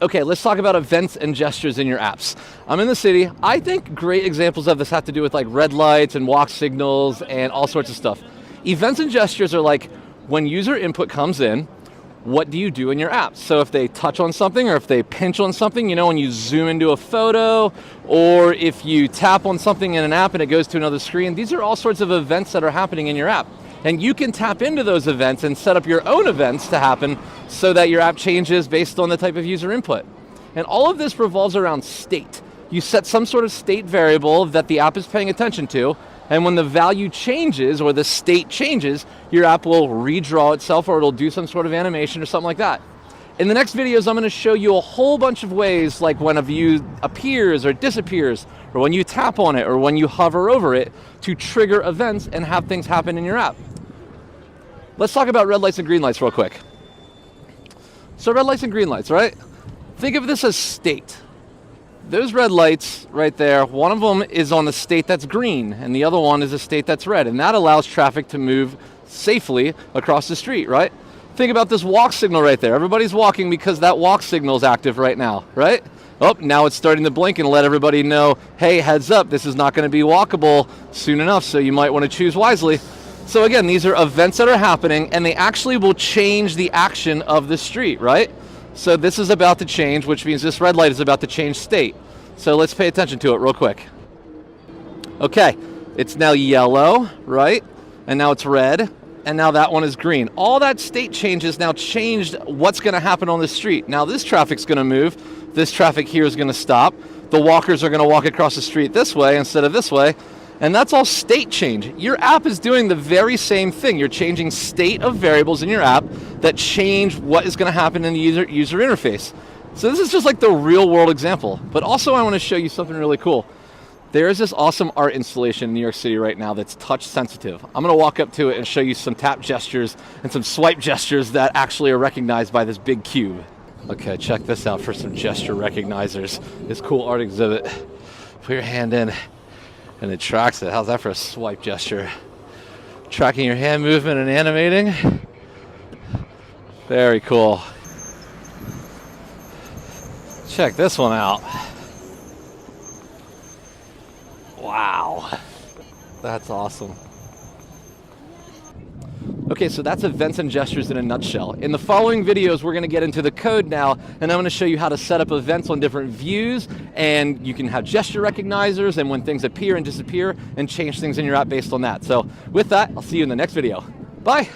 Okay, let's talk about events and gestures in your apps. I'm in the city. I think great examples of this have to do with like red lights and walk signals and all sorts of stuff. Events and gestures are like when user input comes in, what do you do in your app? So if they touch on something or if they pinch on something, you know, when you zoom into a photo, or if you tap on something in an app and it goes to another screen, these are all sorts of events that are happening in your app. And you can tap into those events and set up your own events to happen so that your app changes based on the type of user input. And all of this revolves around state. You set some sort of state variable that the app is paying attention to, and when the value changes or the state changes, your app will redraw itself or it'll do some sort of animation or something like that. In the next videos, I'm going to show you a whole bunch of ways, like when a view appears or disappears, or when you tap on it or when you hover over it, to trigger events and have things happen in your app. Let's talk about red lights and green lights real quick. So red lights and green lights, right? Think of this as state. Those red lights right there, one of them is on the state that's green and the other one is a state that's red, and that allows traffic to move safely across the street, right? Think about this walk signal right there. Everybody's walking because that walk signal is active right now, right? Oh, now it's starting to blink and let everybody know, hey, heads up, this is not going to be walkable soon enough, so you might want to choose wisely. So again, these are events that are happening and they actually will change the action of the street, right? So this is about to change, which means this red light is about to change state. So let's pay attention to it real quick. Okay, it's now yellow, right? And now it's red, and now that one is green. All that state changes now changed what's going to happen on the street. Now this traffic's going to move. This traffic here is going to stop. The walkers are going to walk across the street this way instead of this way. And that's all state change. Your app is doing the very same thing. You're changing state of variables in your app that change what is going to happen in the user interface. So this is just like the real world example. But also I want to show you something really cool. There is this awesome art installation in New York City right now that's touch sensitive. I'm going to walk up to it and show you some tap gestures and some swipe gestures that actually are recognized by this big cube. Okay, check this out for some gesture recognizers. This cool art exhibit. Put your hand in and it tracks it. How's that for a swipe gesture? Tracking your hand movement and animating. Very cool. Check this one out. Wow, that's awesome. Okay, so that's events and gestures in a nutshell. In the following videos, we're going to get into the code now, and I'm going to show you how to set up events on different views, and you can have gesture recognizers, and when things appear and disappear, and change things in your app based on that. So with that, I'll see you in the next video. Bye.